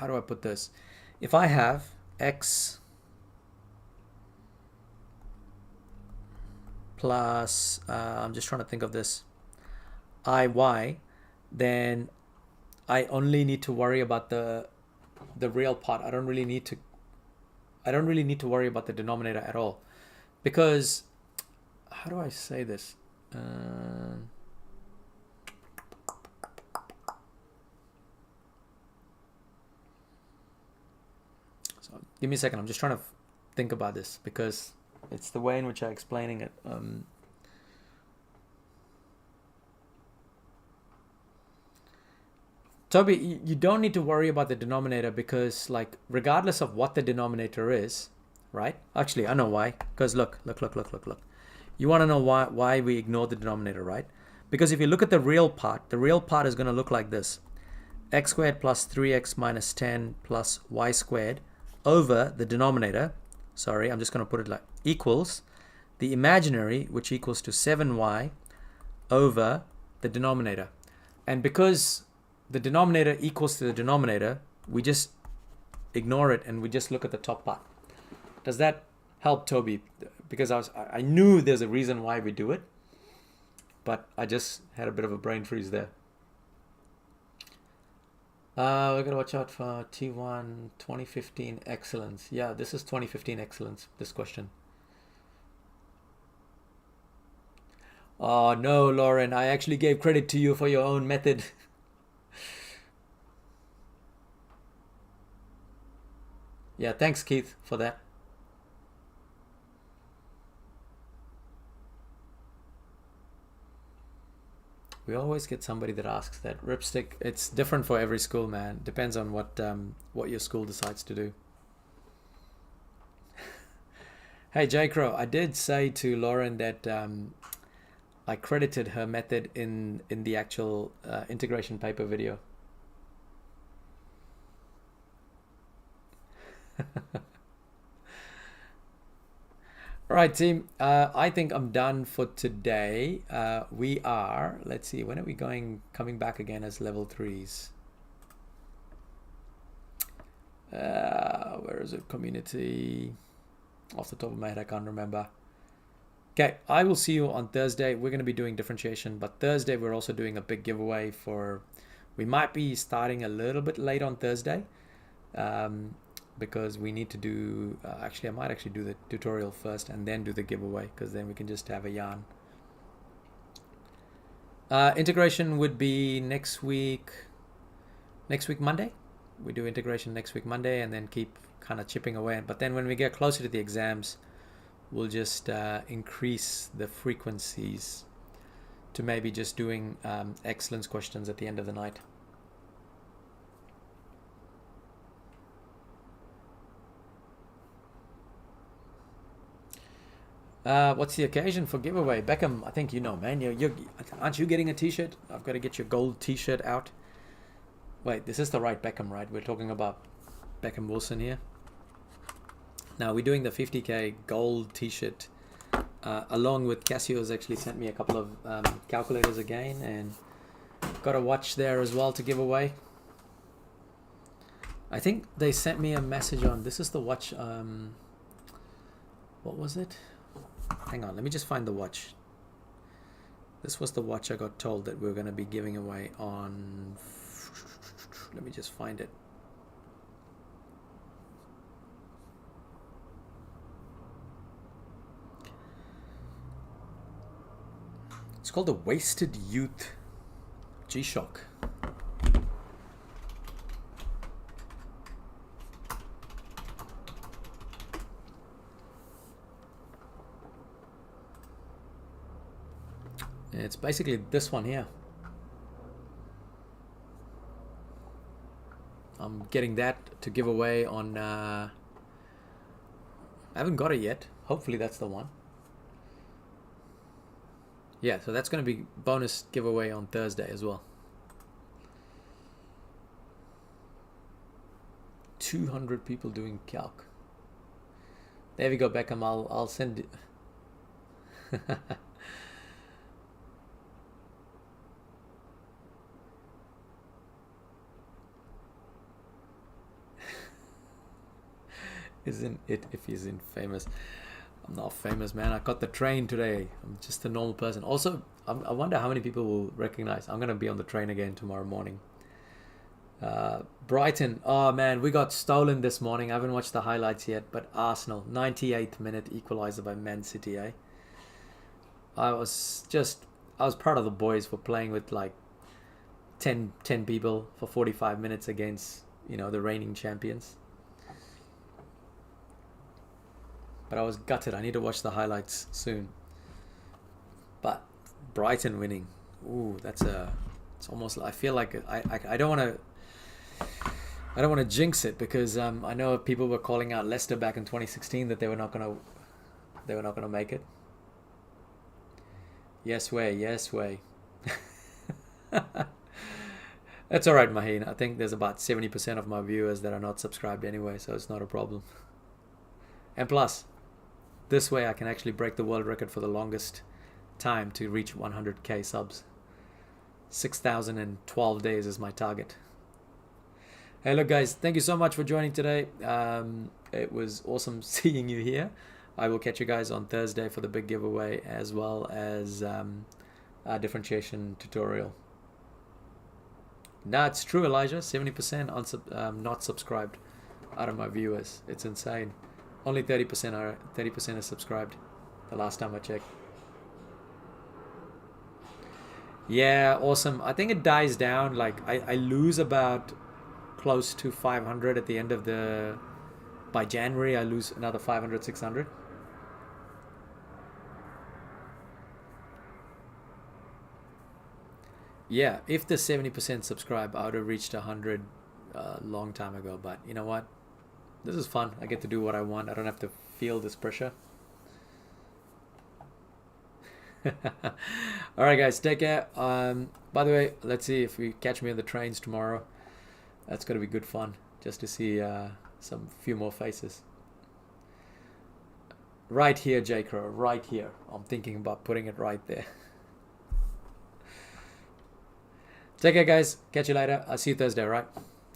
do I put this? If I have x plus, I'm just trying to think of this, iy, then I only need to worry about the real part. I don't really need to worry about the denominator at all, because, how do I say this? So give me a second. I'm just trying to think about this, because it's the way in which I'm explaining it. Toby, you don't need to worry about the denominator, because like regardless of what the denominator is, right? Actually, I know why. Because look. You want to know why we ignore the denominator, right? Because if you look at the real part is going to look like this. X squared plus 3x minus 10 plus y squared over the denominator. Sorry, I'm just going to put it like equals the imaginary, which equals to 7y over the denominator. And because the denominator equals to the denominator, we just ignore it and we just look at the top part. Does that help, Toby? Because I knew there's a reason why we do it, but I just had a bit of a brain freeze there. We're gonna watch out for T1 2015 excellence. Yeah, this is 2015 excellence, this question. Oh no, Lauren, I actually gave credit to you for your own method. Yeah, thanks Keith for that. We always get somebody that asks that. Ripstick, it's different for every school, man. Depends on what your school decides to do. Hey, J Crow, I did say to Lauren that I credited her method in the actual integration paper video. All right, team. I think I'm done for today. We are, let's see, when are we coming back again as level 3s? Where is it? Community. Off the top of my head, I can't remember. Okay, I will see you on Thursday. We're going to be doing differentiation, but Thursday we're also doing a big giveaway for... We might be starting a little bit late on Thursday because we need to do... actually, I might actually do the tutorial first and then do the giveaway because then we can just have a yarn. Integration would be next week Monday. We do integration next week Monday and then keep kind of chipping away. But then when we get closer to the exams, we'll just increase the frequencies to maybe just doing excellence questions at the end of the night. What's the occasion for giveaway? Beckham, I think you know, man. Aren't you getting a t-shirt? I've got to get your gold t-shirt out. Wait, this is the right Beckham, right? We're talking about Beckham Wilson here. Now we're doing the 50k gold t-shirt along with Casio's actually sent me a couple of calculators again, and got a watch there as well to give away. I think they sent me a message on, this is the watch, what was it? Hang on, let me just find the watch. This was the watch I got told that we were going to be giving away on, let me just find it. It's called the Wasted Youth G-Shock. It's basically this one here. I'm getting that to give away on... I haven't got it yet. Hopefully that's the one. Yeah, so that's going to be bonus giveaway on Thursday as well. 200 people doing calc. There we go, Beckham. I'll send it. Isn't it if he's in famous? I'm not famous, man. I caught the train today. I'm just a normal person. Also, I wonder how many people will recognize. I'm going to be on the train again tomorrow morning. Brighton. Oh, man, we got stolen this morning. I haven't watched the highlights yet, but Arsenal, 98th minute equalizer by Man City, eh? I was proud of the boys for playing with like 10 people for 45 minutes against, you know, the reigning champions. But I was gutted. I need to watch the highlights soon. But Brighton winning. Ooh, it's almost, I feel like I don't want to jinx it because I know people were calling out Leicester back in 2016 that they were not going to make it. Yes way. That's all right, Maheen. I think there's about 70% of my viewers that are not subscribed anyway, so it's not a problem. And plus, this way I can actually break the world record for the longest time to reach 100k subs. 6,012 days is my target. Hey, look guys, thank you so much for joining today. It was awesome seeing you here. I will catch you guys on Thursday for the big giveaway as well as a differentiation tutorial. Nah, it's true, Elijah. 70% not subscribed out of my viewers. It's insane. Only 30% are subscribed the last time I checked. Yeah, awesome. I think it dies down. Like I lose about close to 500 at the end of by January I lose another 500, 600. Yeah, if the 70% subscribe, I would have reached 100 a long time ago. But you know what? This is fun. I get to do what I want. I don't have to feel this pressure. All right, guys, take care. By the way, let's see if we catch me on the trains tomorrow. That's going to be good fun just to see few more faces. Right here, J Crow, right here. I'm thinking about putting it right there. Take care, guys. Catch you later. I'll see you Thursday, all right?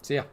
See ya.